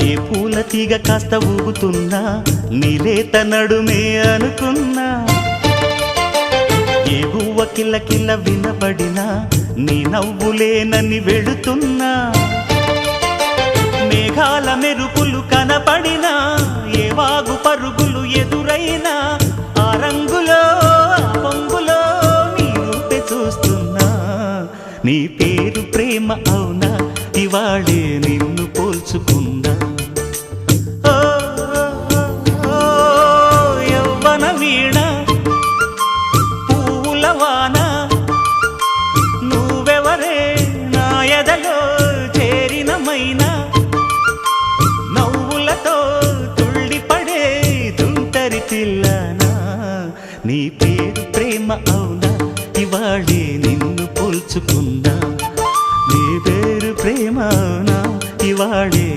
ఏ పూల తీగ కాస్త ఊగుతున్నా నీలేత నడుమే అనుకున్నా ఏ గువ్వ కిల్ల కిల్ల వినబడినా నీ నవ్వులేనని వెళుతున్నా మేఘాల మెరుపులు కనపడినా ఏ వాగు పరుగులు ఎదురైనా ఆ రంగులో ఆ పొంగులో నీ రూపే చూస్తున్నా నీ పేరు ప్రేమ అవునా ఇవాళే నిన్ను పోల్చుకున్నా యవ్వన వీణ పూల వాన నువ్వెవరే నా ఎదలో చేరిన మైనా నవ్వులతో తుళ్ళిపడే తుంటరి పిల్లనా నీ పేరు ప్రేమ అవునా ఇవాళే నిన్ను పోల్చుకున్నా